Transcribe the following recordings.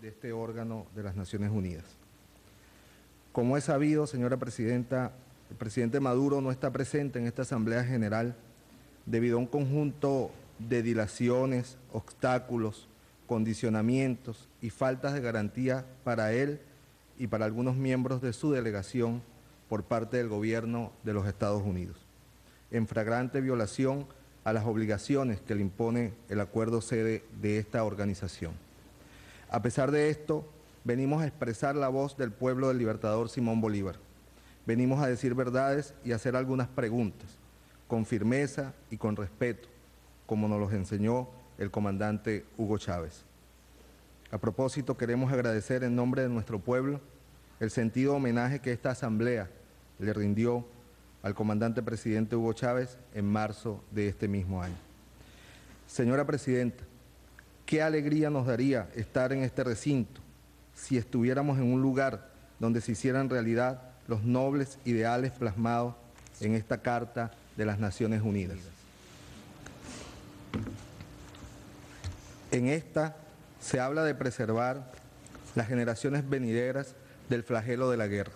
de este órgano de las Naciones Unidas. Como es sabido, señora Presidenta, el presidente Maduro no está presente en esta Asamblea General debido a un conjunto de dilaciones, obstáculos, condicionamientos y faltas de garantía para él y para algunos miembros de su delegación por parte del gobierno de los Estados Unidos, en flagrante violación a las obligaciones que le impone el acuerdo sede de esta organización. A pesar de esto, venimos a expresar la voz del pueblo del libertador Simón Bolívar. Venimos a decir verdades y a hacer algunas preguntas, con firmeza y con respeto, como nos los enseñó el comandante Hugo Chávez. A propósito, queremos agradecer en nombre de nuestro pueblo el sentido homenaje que esta asamblea le rindió al comandante presidente Hugo Chávez en marzo de este mismo año. Señora Presidenta, qué alegría nos daría estar en este recinto si estuviéramos en un lugar donde se hicieran realidad los nobles ideales plasmados en esta Carta de las Naciones Unidas. En esta se habla de preservar las generaciones venideras del flagelo de la guerra,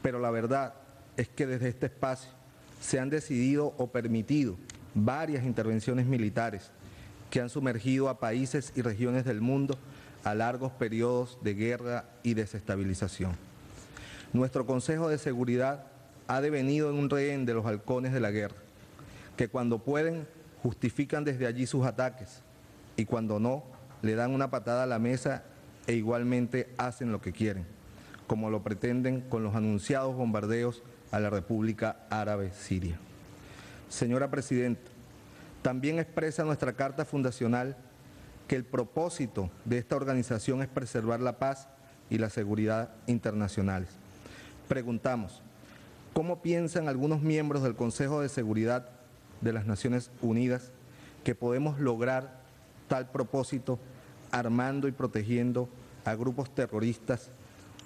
pero la verdad es que desde este espacio se han decidido o permitido varias intervenciones militares que han sumergido a países y regiones del mundo a largos periodos de guerra y desestabilización. Nuestro Consejo de Seguridad ha devenido en un rehén de los halcones de la guerra, que cuando pueden justifican desde allí sus ataques y cuando no, le dan una patada a la mesa e igualmente hacen lo que quieren, como lo pretenden con los anunciados bombardeos a la República Árabe Siria. Señora Presidenta, también expresa nuestra Carta Fundacional que el propósito de esta organización es preservar la paz y la seguridad internacionales. Preguntamos, ¿cómo piensan algunos miembros del Consejo de Seguridad de las Naciones Unidas que podemos lograr tal propósito armando y protegiendo a grupos terroristas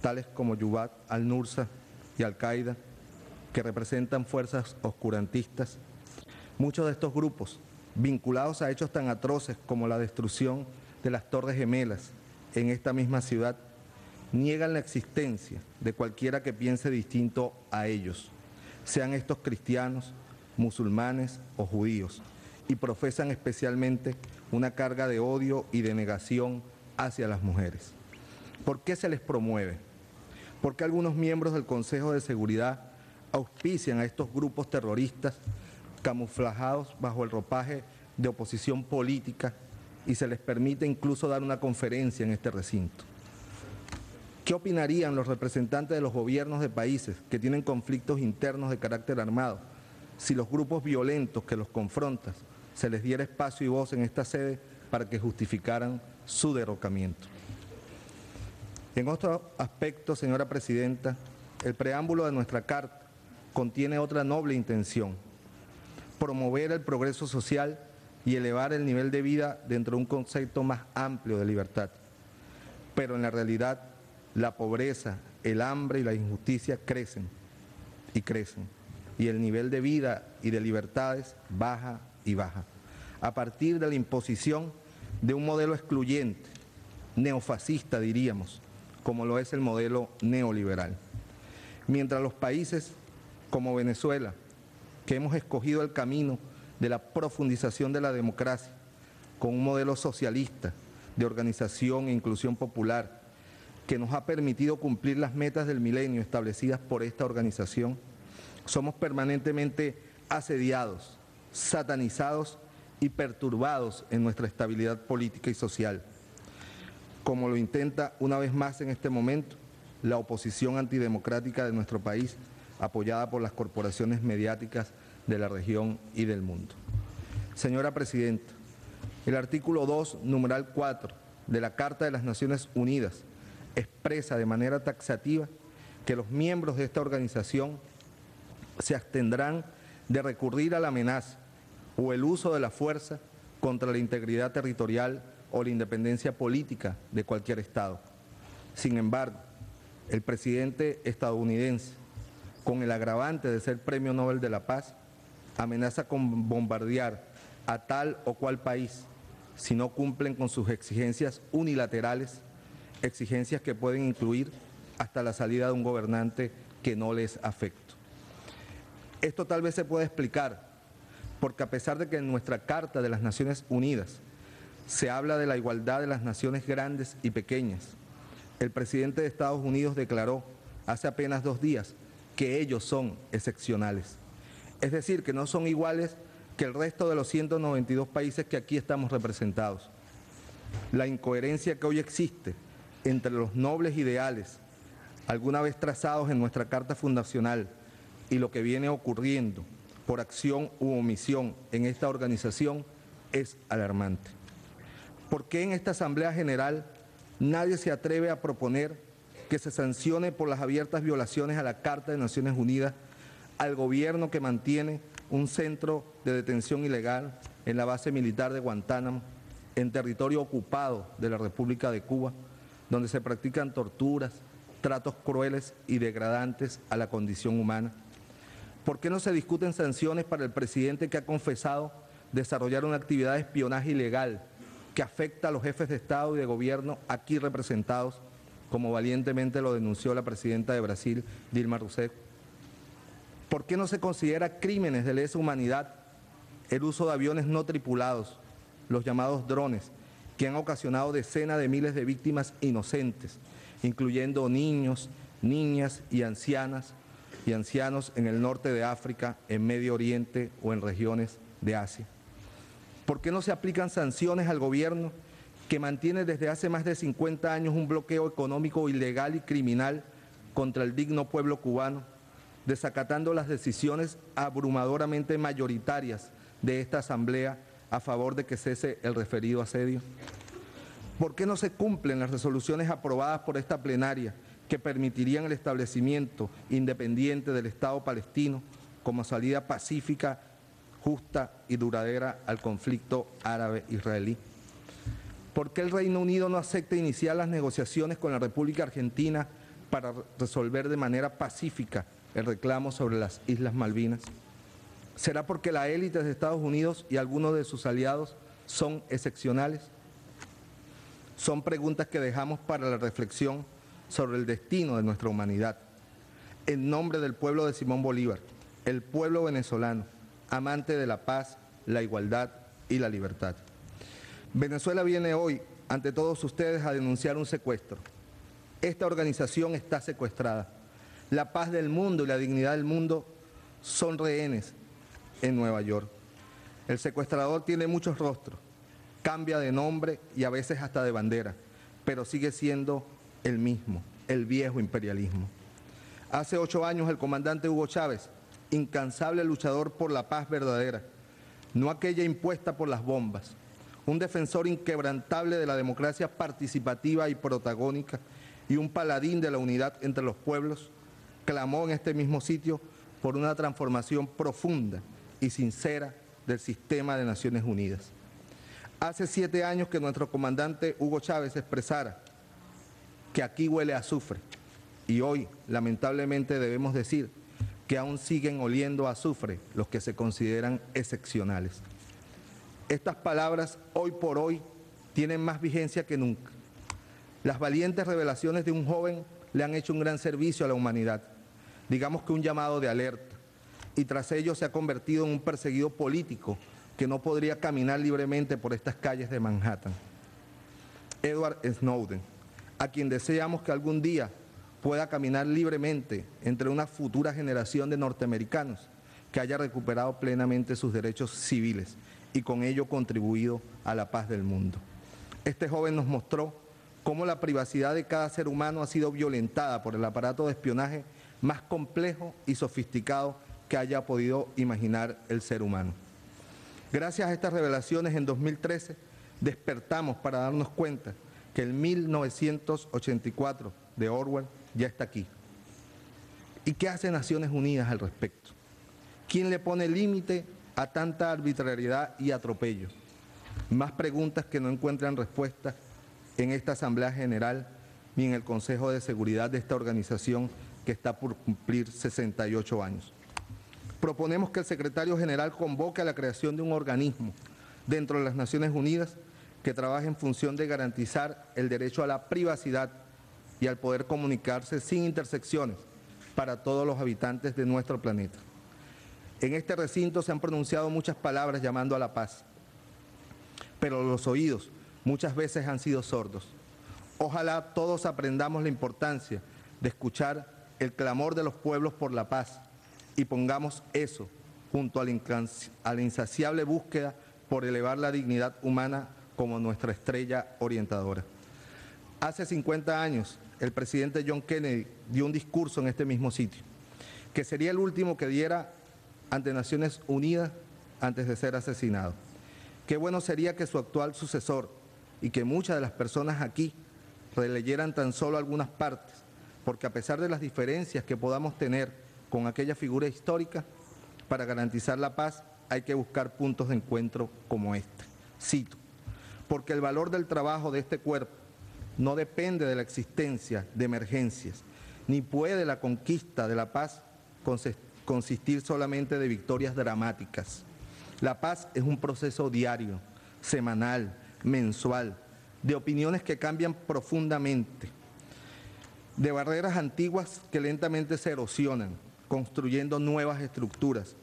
tales como Jabhat al-Nusra y Al-Qaeda, que representan fuerzas oscurantistas? Muchos de estos grupos, vinculados a hechos tan atroces como la destrucción de las Torres Gemelas en esta misma ciudad, niegan la existencia de cualquiera que piense distinto a ellos, sean estos cristianos, musulmanes o judíos, y profesan especialmente una carga de odio y de negación hacia las mujeres. ¿Por qué se les promueve? ¿Por qué algunos miembros del Consejo de Seguridad auspician a estos grupos terroristas camuflados bajo el ropaje de oposición política y se les permite incluso dar una conferencia en este recinto? ¿Qué opinarían los representantes de los gobiernos de países que tienen conflictos internos de carácter armado si los grupos violentos que los confrontan se les diera espacio y voz en esta sede para que justificaran su derrocamiento? En otro aspecto, señora Presidenta, el preámbulo de nuestra Carta contiene otra noble intención: promover el progreso social y elevar el nivel de vida dentro de un concepto más amplio de libertad. Pero en la realidad, la pobreza, el hambre y la injusticia crecen y crecen, y el nivel de vida y de libertades baja y baja, a partir de la imposición de un modelo excluyente, neofascista diríamos, como lo es el modelo neoliberal. Mientras los países como Venezuela, que hemos escogido el camino de la profundización de la democracia con un modelo socialista de organización e inclusión popular que nos ha permitido cumplir las metas del milenio establecidas por esta organización, somos permanentemente asediados, satanizados y perturbados en nuestra estabilidad política y social, como lo intenta una vez más en este momento la oposición antidemocrática de nuestro país, apoyada por las corporaciones mediáticas de la región y del mundo. Señora Presidenta, el artículo 2, numeral 4 de la Carta de las Naciones Unidas expresa de manera taxativa que los miembros de esta organización se abstendrán de recurrir a la amenaza o el uso de la fuerza contra la integridad territorial o la independencia política de cualquier Estado. Sin embargo, el presidente estadounidense, con el agravante de ser Premio Nobel de la Paz, amenaza con bombardear a tal o cual país si no cumplen con sus exigencias unilaterales exigencias que pueden incluir hasta la salida de un gobernante que no les afecte. Esto tal vez se puede explicar porque a pesar de que en nuestra Carta de las Naciones Unidas se habla de la igualdad de las naciones grandes y pequeñas, el presidente de Estados Unidos declaró hace apenas 2 días que ellos son excepcionales. Es decir, que no son iguales que el resto de los 192 países que aquí estamos representados. La incoherencia que hoy existe entre los nobles ideales, alguna vez trazados en nuestra Carta Fundacional, y lo que viene ocurriendo por acción u omisión en esta organización es alarmante. ¿Por qué en esta Asamblea General nadie se atreve a proponer que se sancione por las abiertas violaciones a la Carta de Naciones Unidas al gobierno que mantiene un centro de detención ilegal en la base militar de Guantánamo, en territorio ocupado de la República de Cuba, donde se practican torturas, tratos crueles y degradantes a la condición humana? ¿Por qué no se discuten sanciones para el presidente que ha confesado desarrollar una actividad de espionaje ilegal que afecta a los jefes de Estado y de Gobierno aquí representados, como valientemente lo denunció la presidenta de Brasil, Dilma Rousseff? ¿Por qué no se considera crímenes de lesa humanidad el uso de aviones no tripulados, los llamados drones, que han ocasionado decenas de miles de víctimas inocentes, incluyendo niños, niñas y ancianos en el norte de África, en Medio Oriente o en regiones de Asia? ¿Por qué no se aplican sanciones al gobierno que mantiene desde hace más de 50 años un bloqueo económico ilegal y criminal contra el digno pueblo cubano, desacatando las decisiones abrumadoramente mayoritarias de esta Asamblea a favor de que cese el referido asedio? ¿Por qué no se cumplen las resoluciones aprobadas por esta plenaria que permitirían el establecimiento independiente del Estado palestino como salida pacífica, justa y duradera al conflicto árabe-israelí? ¿Por qué el Reino Unido no acepta iniciar las negociaciones con la República Argentina para resolver de manera pacífica el reclamo sobre las Islas Malvinas? ¿Será porque la élite de Estados Unidos y algunos de sus aliados son excepcionales? Son preguntas que dejamos para la reflexión sobre el destino de nuestra humanidad. En nombre del pueblo de Simón Bolívar, el pueblo venezolano, amante de la paz, la igualdad y la libertad. Venezuela viene hoy ante todos ustedes a denunciar un secuestro. Esta organización está secuestrada. La paz del mundo y la dignidad del mundo son rehenes en Nueva York. El secuestrador tiene muchos rostros, cambia de nombre y a veces hasta de bandera, pero sigue siendo el mismo, el viejo imperialismo. Hace 8 años el comandante Hugo Chávez, incansable luchador por la paz verdadera, no aquella impuesta por las bombas, un defensor inquebrantable de la democracia participativa y protagónica y un paladín de la unidad entre los pueblos, clamó en este mismo sitio por una transformación profunda y sincera del sistema de Naciones Unidas. Hace 7 años que nuestro comandante Hugo Chávez expresara que aquí huele a azufre y hoy, lamentablemente, debemos decir que aún siguen oliendo a azufre los que se consideran excepcionales. Estas palabras, hoy por hoy, tienen más vigencia que nunca. Las valientes revelaciones de un joven le han hecho un gran servicio a la humanidad, digamos que un llamado de alerta, y tras ello se ha convertido en un perseguido político que no podría caminar libremente por estas calles de Manhattan. Edward Snowden, a quien deseamos que algún día pueda caminar libremente entre una futura generación de norteamericanos que haya recuperado plenamente sus derechos civiles y con ello contribuido a la paz del mundo. Este joven nos mostró cómo la privacidad de cada ser humano ha sido violentada por el aparato de espionaje más complejo y sofisticado que haya podido imaginar el ser humano. Gracias a estas revelaciones, en 2013 despertamos para darnos cuenta que el 1984 de Orwell ya está aquí. ¿Y qué hace Naciones Unidas al respecto? ¿Quién le pone límite a tanta arbitrariedad y atropello? Más preguntas que no encuentran respuesta en esta Asamblea General ni en el Consejo de Seguridad de esta organización que está por cumplir 68 años. Proponemos que el secretario general convoque a la creación de un organismo dentro de las Naciones Unidas que trabaja en función de garantizar el derecho a la privacidad y al poder comunicarse sin intersecciones para todos los habitantes de nuestro planeta. En este recinto se han pronunciado muchas palabras llamando a la paz, pero los oídos muchas veces han sido sordos. Ojalá todos aprendamos la importancia de escuchar el clamor de los pueblos por la paz y pongamos eso junto a la insaciable búsqueda por elevar la dignidad humana como nuestra estrella orientadora. Hace 50 años, el presidente John Kennedy dio un discurso en este mismo sitio, que sería el último que diera ante Naciones Unidas antes de ser asesinado. Qué bueno sería que su actual sucesor y que muchas de las personas aquí releyeran tan solo algunas partes, porque a pesar de las diferencias que podamos tener con aquella figura histórica, para garantizar la paz hay que buscar puntos de encuentro como este. Cito, porque el valor del trabajo de este cuerpo no depende de la existencia de emergencias, ni puede la conquista de la paz consistir solamente de victorias dramáticas. La paz es un proceso diario, semanal, mensual, de opiniones que cambian profundamente, de barreras antiguas que lentamente se erosionan, construyendo nuevas estructuras,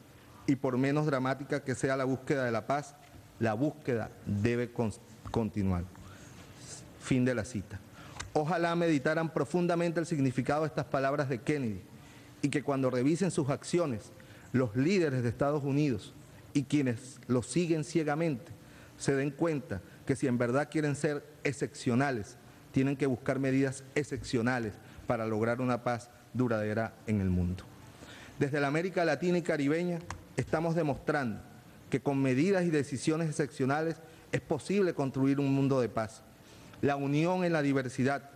y por menos dramática que sea la búsqueda de la paz, la búsqueda debe continuar. Fin de la cita. Ojalá meditaran profundamente el significado de estas palabras de Kennedy y que cuando revisen sus acciones, los líderes de Estados Unidos y quienes los siguen ciegamente se den cuenta que si en verdad quieren ser excepcionales, tienen que buscar medidas excepcionales para lograr una paz duradera en el mundo. Desde la América Latina y Caribeña estamos demostrando que con medidas y decisiones excepcionales es posible construir un mundo de paz. La unión en la diversidad,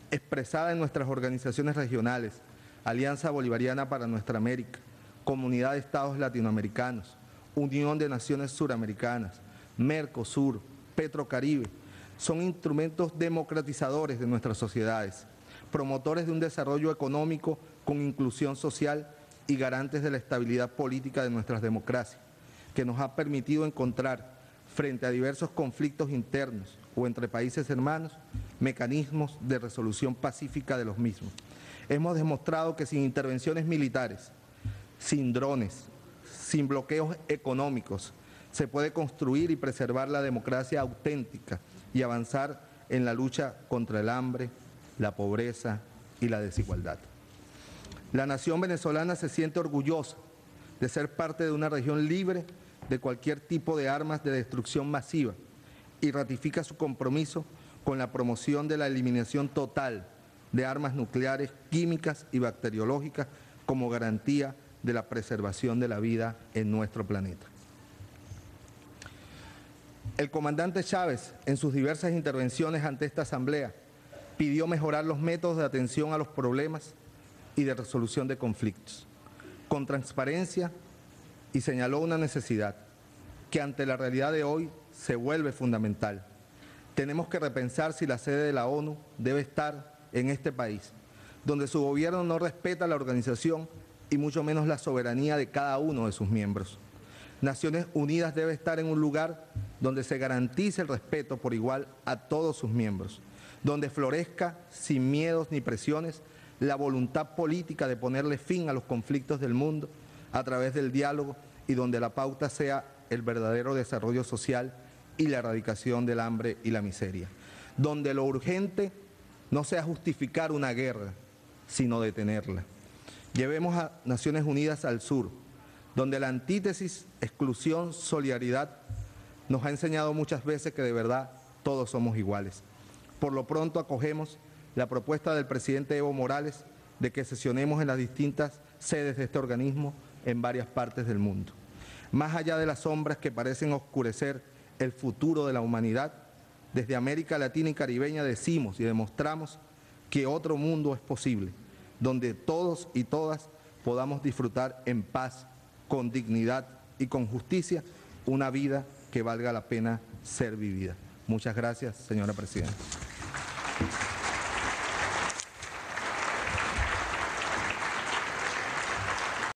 expresada en nuestras organizaciones regionales, Alianza Bolivariana para Nuestra América, Comunidad de Estados Latinoamericanos, Unión de Naciones Suramericanas, Mercosur, Petrocaribe, son instrumentos democratizadores de nuestras sociedades, promotores de un desarrollo económico con inclusión social y garantes de la estabilidad política de nuestras democracias, que nos ha permitido encontrar, frente a diversos conflictos internos o entre países hermanos, mecanismos de resolución pacífica de los mismos. Hemos demostrado que sin intervenciones militares, sin drones, sin bloqueos económicos, se puede construir y preservar la democracia auténtica y avanzar en la lucha contra el hambre, la pobreza y la desigualdad. La nación venezolana se siente orgullosa de ser parte de una región libre de cualquier tipo de armas de destrucción masiva y ratifica su compromiso con la promoción de la eliminación total de armas nucleares, químicas y bacteriológicas como garantía de la preservación de la vida en nuestro planeta. El comandante Chávez, en sus diversas intervenciones ante esta Asamblea, pidió mejorar los métodos de atención a los problemas y de resolución de conflictos, con transparencia, y señaló una necesidad que ante la realidad de hoy se vuelve fundamental. Tenemos que repensar si la sede de la ONU debe estar en este país, donde su gobierno no respeta la organización y mucho menos la soberanía de cada uno de sus miembros. Naciones Unidas debe estar en un lugar donde se garantice el respeto por igual a todos sus miembros, donde florezca sin miedos ni presiones la voluntad política de ponerle fin a los conflictos del mundo a través del diálogo y donde la pauta sea el verdadero desarrollo social y la erradicación del hambre y la miseria, donde lo urgente no sea justificar una guerra, sino detenerla. Llevemos a Naciones Unidas al sur, donde la antítesis, exclusión, solidaridad, nos ha enseñado muchas veces que de verdad todos somos iguales. Por lo pronto acogemos la propuesta del presidente Evo Morales de que sesionemos en las distintas sedes de este organismo en varias partes del mundo. Más allá de las sombras que parecen oscurecer el futuro de la humanidad, desde América Latina y Caribeña decimos y demostramos que otro mundo es posible, donde todos y todas podamos disfrutar en paz, con dignidad y con justicia, una vida que valga la pena ser vivida. Muchas gracias, señora presidenta.